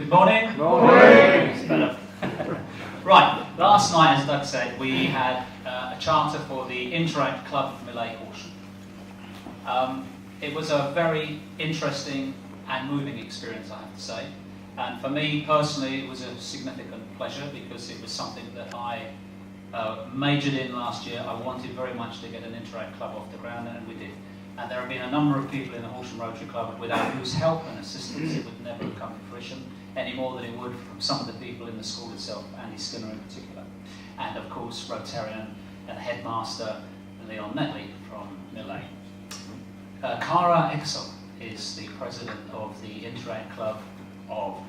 Good morning. Good morning. It's better. Right, last night, as Doug said, we had a charter for the Interact Club of Millais Horsham. It was a very interesting and moving experience, I have to say. And for me personally, it was a significant pleasure because it was something that I majored in last year. I wanted very much to get an Interact Club off the ground, and we did. And there have been a number of people in the Horsham Rotary Club without whose help and assistance it would never have come to fruition, any more than it would from some of the people in the school itself, Andy Skinner in particular. And of course, Rotarian and headmaster Leon Netley from Millais. Cara Exel is the president of the Interact Club of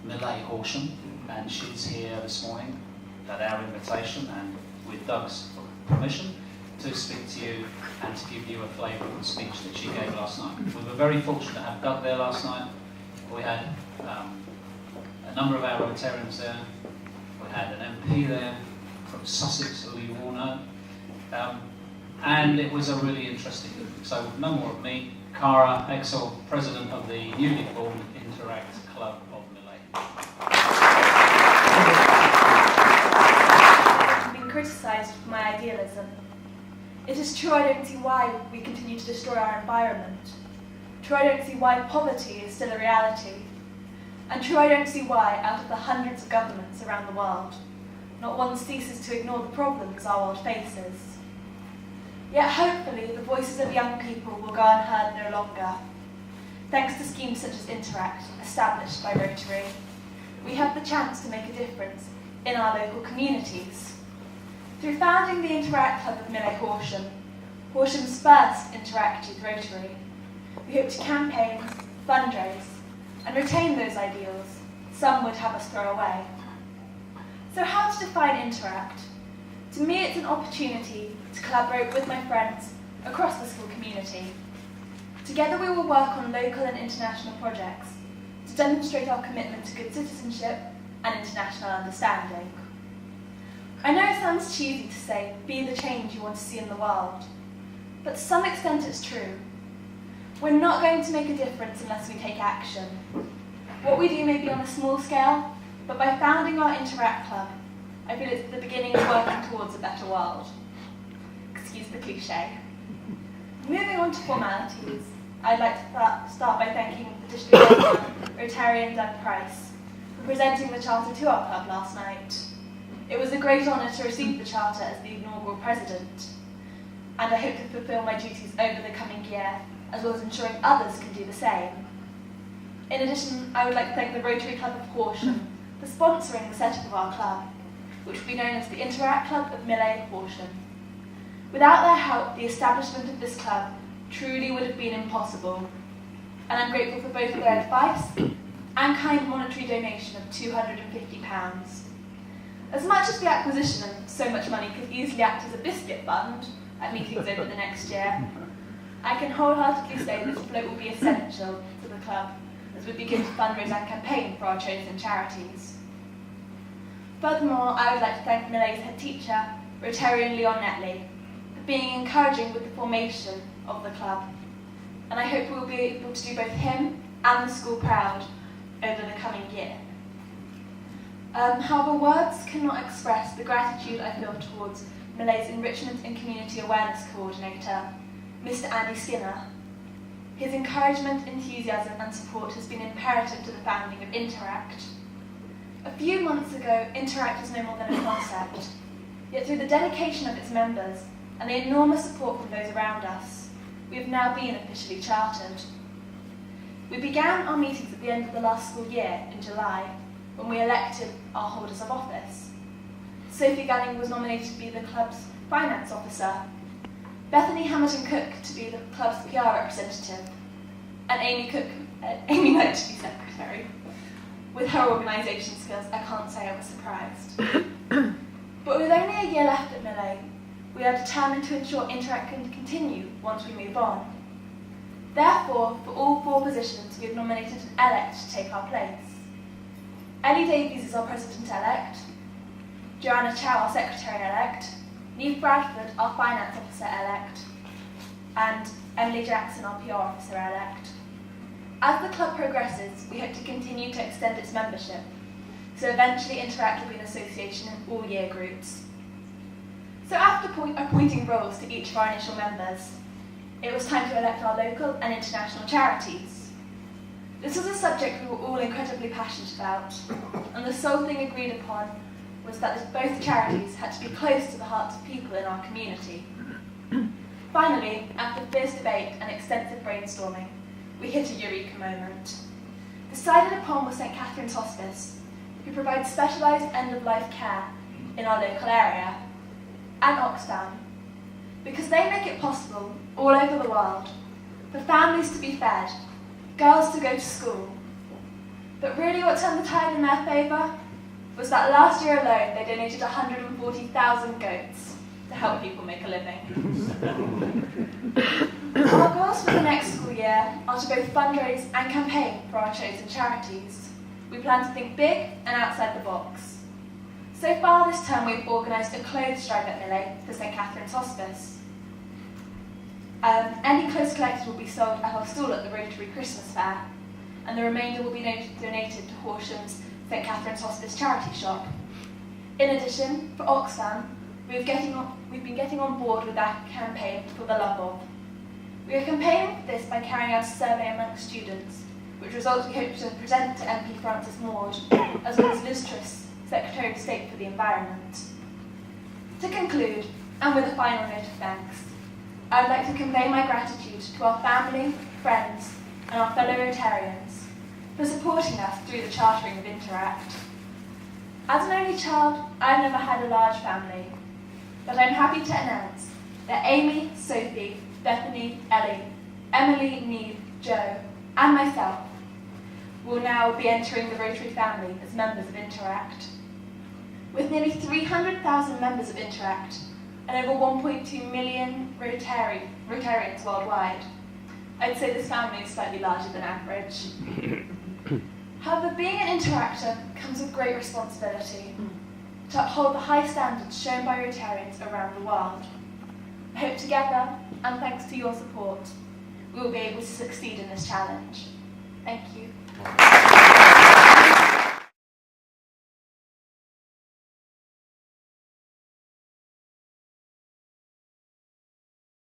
Millais Horsham, and she's here this morning at our invitation and with Doug's permission to speak to you and to give you a flavour of the speech that she gave last night. We were very fortunate to have Doug there last night. We had a number of our Rotarians there. We had an MP there from Sussex, who you all know. And it was a really interesting evening. So no more of me. Cara Exel, president of the newly formed Interact Club of Millais. I've been criticised for my idealism. It is true I don't see why we continue to destroy our environment. True I don't see why poverty is still a reality. And true I don't see why, out of the hundreds of governments around the world, not one ceases to ignore the problems our world faces. Yet hopefully the voices of young people will go unheard no longer. Thanks to schemes such as Interact, established by Rotary, we have the chance to make a difference in our local communities. Through founding the Interact Club of Millais Horsham, Horsham's first Interact Youth Rotary, we hope to campaign, fundraise, and retain those ideals some would have us throw away. So how to define Interact? To me, it's an opportunity to collaborate with my friends across the school community. Together we will work on local and international projects to demonstrate our commitment to good citizenship and international understanding. I know it sounds cheesy to say, be the change you want to see in the world, but to some extent it's true. We're not going to make a difference unless we take action. What we do may be on a small scale, but by founding our Interact Club, I feel it's the beginning of working towards a better world. Excuse the cliche. Moving on to formalities, I'd like to start by thanking the District Governor, Rotarian Doug Price, for presenting the charter to our club last night. It was a great honour to receive the charter as the inaugural president, and I hope to fulfil my duties over the coming year, as well as ensuring others can do the same. In addition, I would like to thank the Rotary Club of Horsham for sponsoring the setup of our club, which will be known as the Interact Club of Millais Horsham. Without their help, the establishment of this club truly would have been impossible, and I'm grateful for both their advice and kind monetary donation of £250. As much as the acquisition and so much money could easily act as a biscuit fund at meetings over the next year, I can wholeheartedly say this float will be essential to the club as we begin to fundraise and campaign for our chosen charities. Furthermore, I would like to thank Millais' head teacher, Rotarian Leon Netley, for being encouraging with the formation of the club, and I hope we will be able to do both him and the school proud over the coming year. However, words cannot express the gratitude I feel towards Millais' Enrichment and Community Awareness Coordinator, Mr. Andy Skinner. His encouragement, enthusiasm and support has been imperative to the founding of Interact. A few months ago, Interact was no more than a concept, yet through the dedication of its members and the enormous support from those around us, we have now been officially chartered. We began our meetings at the end of the last school year in July, when we elected our holders of office. Sophie Gunning was nominated to be the club's finance officer, Bethany Hamilton-Cook to be the club's PR representative, and Amy Knight to be secretary. With her organisation skills, I can't say I was surprised. But with only a year left at Millais, we are determined to ensure Interact can continue once we move on. Therefore, for all 4 positions, we have nominated an elect to take our place. Ellie Davies is our President-elect, Joanna Chow, our Secretary-elect, Neve Bradford, our Finance Officer-elect, and Emily Jackson, our PR Officer-elect. As the club progresses, we hope to continue to extend its membership, so eventually Interact will be an association in all year groups. So after appointing roles to each of our initial members, it was time to elect our local and international charities. This was a subject we were all incredibly passionate about, and the sole thing agreed upon was that both charities had to be close to the hearts of people in our community. Finally, after fierce debate and extensive brainstorming, we hit a eureka moment. Decided upon was St Catherine's Hospice, who provides specialised end-of-life care in our local area, and Oxfam, because they make it possible all over the world for families to be fed, girls to go to school. But really what turned the tide in their favour was that last year alone they donated 140,000 goats to help people make a living. Our goals for the next school year are to both fundraise and campaign for our chosen charities. We plan to think big and outside the box. So far this term we've organised a clothes drive at Millay for St Catherine's Hospice. Any clothes collected will be sold at our stall at the Rotary Christmas Fair, and the remainder will be donated to Horsham's St Catherine's Hospice charity shop. In addition, for Oxfam, we've been getting on board with our campaign for the love of. We are campaigning for this by carrying out a survey amongst students, which results we hope to present to MP Francis Maud, as well as Liz Truss, Secretary of State for the Environment. To conclude, and with a final note of thanks, I would like to convey my gratitude to our family, friends, and our fellow Rotarians for supporting us through the chartering of Interact. As an only child, I've never had a large family, but I'm happy to announce that Amy, Sophie, Bethany, Ellie, Emily, Neve, Joe, and myself will now be entering the Rotary family as members of Interact. With nearly 300,000 members of Interact and over 1.2 million Rotarians worldwide, I'd say this family is slightly larger than average. However, being an Interactor comes with great responsibility to uphold the high standards shown by Rotarians around the world. I hope together, and thanks to your support, we will be able to succeed in this challenge. Thank you.